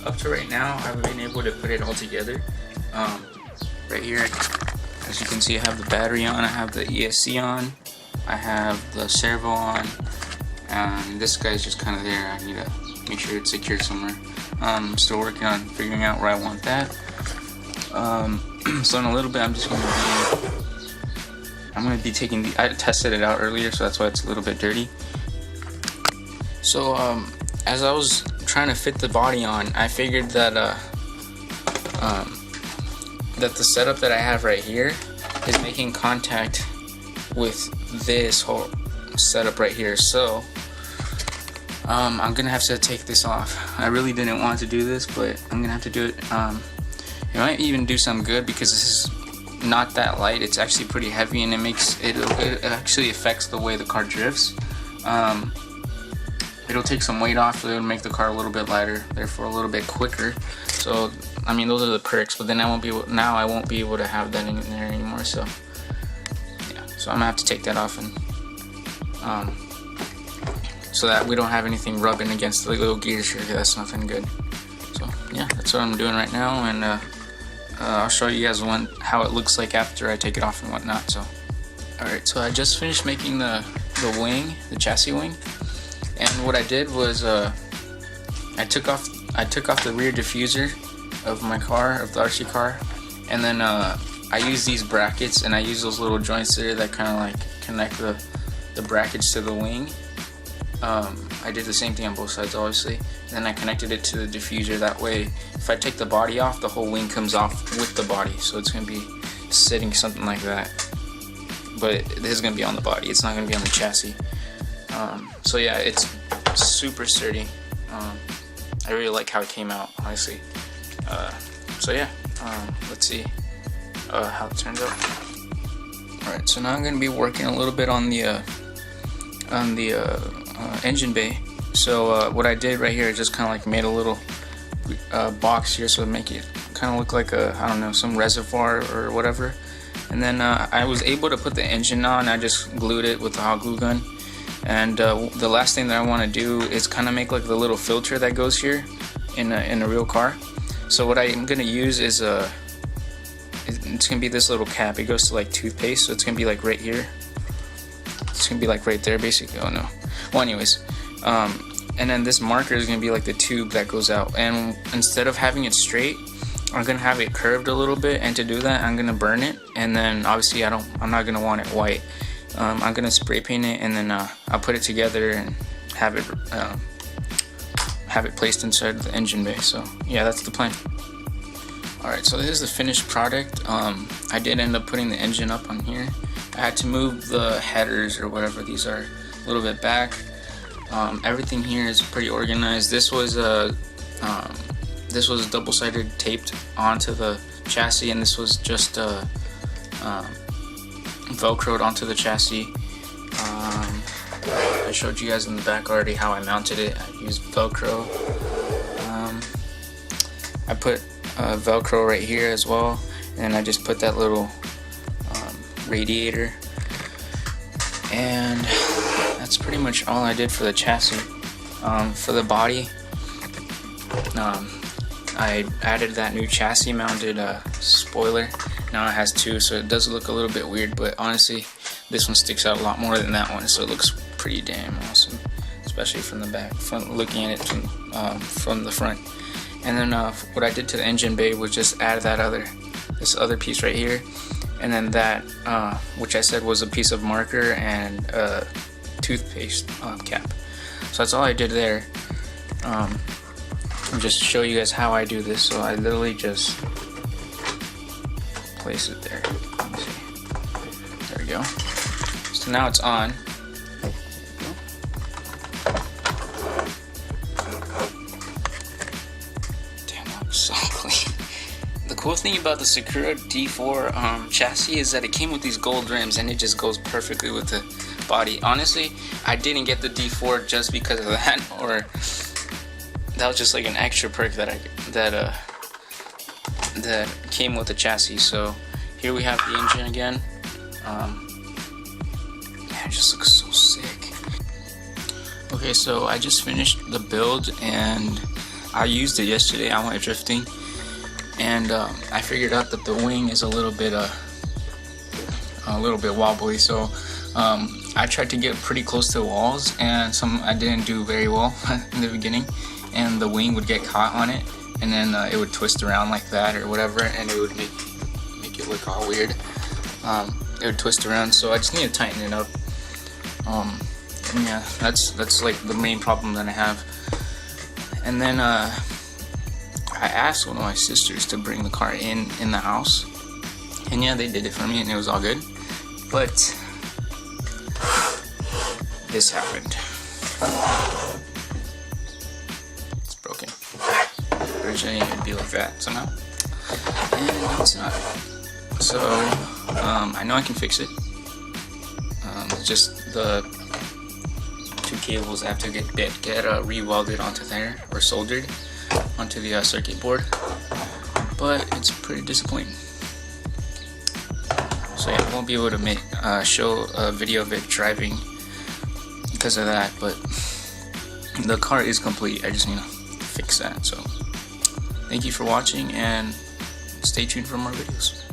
up to right now, I've been able to put it all together. Right here, as you can see, I have the battery on, I have the ESC on, I have the servo on, and this guy's just kind of there. I need to make sure it's secured somewhere. I'm still working on figuring out where I want that. So in a little bit, I'm gonna be taking the. I tested it out earlier, so that's why it's a little bit dirty. So as I was trying to fit the body on, I figured that that the setup that I have right here is making contact with this whole setup right here. So I'm gonna have to take this off. I really didn't want to do this, but I'm gonna have to do it. It might even do some good because this is not that light. It's actually pretty heavy, and it actually affects the way the car drifts. It'll take some weight off, so it'll make the car a little bit lighter, therefore a little bit quicker. So I mean, those are the perks. But then I won't be able to have that in there anymore. So yeah, so I'm gonna have to take that off, and so that we don't have anything rubbing against the little gears here. That's nothing good. So yeah, that's what I'm doing right now, and I'll show you guys how it looks like after I take it off and whatnot. So alright, so I just finished making the wing, the chassis wing, and what I did was I took off the rear diffuser of my car, of the RC car, and then I used these brackets, and I use those little joints there that kind of like connect the brackets to the wing. I did the same thing on both sides, obviously. And then I connected it to the diffuser. That way, if I take the body off, the whole wing comes off with the body. So it's going to be sitting something like that. But this is going to be on the body. It's not going to be on the chassis. So yeah, it's super sturdy. I really like how it came out, honestly. So yeah, let's see how it turns out. Alright, so now I'm going to be working a little bit on the engine bay. So what I did right here is just kind of like made a little box here, so to make it kind of look like I don't know, some reservoir or whatever. And then I was able to put the engine on. I just glued it with the hot glue gun. And the last thing that I want to do is kind of make like the little filter that goes here in a real car. So what I'm gonna use is it's gonna be this little cap. It goes to like toothpaste, so it's gonna be like right here. It's gonna be like right there, basically. Oh no. Well, anyways, and then this marker is gonna be like the tube that goes out. And instead of having it straight, I'm gonna have it curved a little bit. And to do that, I'm gonna burn it. And then obviously, I'm not gonna want it white. I'm gonna spray paint it, and then I'll put it together and have it placed inside the engine bay. So yeah, that's the plan. Alright, so this is the finished product. I did end up putting the engine up on here. I had to move the headers or whatever these are a little bit back. Everything here is pretty organized. This was double-sided taped onto the chassis, and this was just velcroed onto the chassis. I showed you guys in the back already how I mounted it. I used velcro. I put velcro right here as well, and I just put that little radiator, and that's pretty much all I did for the chassis. For the body, I added that new chassis mounted spoiler. Now it has two, so it does look a little bit weird, but honestly this one sticks out a lot more than that one, so it looks pretty damn awesome, especially from the back, looking at it from the front. And then what I did to the engine bay was just add this other piece right here, and then that which I said was a piece of marker and a toothpaste cap. So that's all I did there. I'll just show you guys how I do this. So I literally just place it there. Let me see. There we go. So now it's on. Damn, that looks so clean. The cool thing about the Sakura D4 chassis is that it came with these gold rims, and it just goes perfectly with the body. Honestly, I didn't get the D4 just because of that, or that was just like an extra perk that that came with the chassis. So here we have the engine again. Man, it just looks so sick. Okay, so I just finished the build, and I used it yesterday. I went drifting, and I figured out that the wing is a little bit wobbly. So I tried to get pretty close to the walls, and I didn't do very well in the beginning, and the wing would get caught on it, and then it would twist around like that or whatever, and it would make it look all weird. It would twist around, so I just need to tighten it up. Yeah, that's like the main problem that I have. And then I asked one of my sisters to bring the car in the house, and yeah, they did it for me, and it was all good. But this happened. It's broken. Originally it would be like that somehow, and it's not. So I know I can fix it. It's just the two cables have to get re-welded onto there, or soldered onto the circuit board. But it's pretty disappointing. So yeah, I won't be able to show a video of it driving because of that. But the car is complete. I just need to fix that. So thank you for watching, and stay tuned for more videos.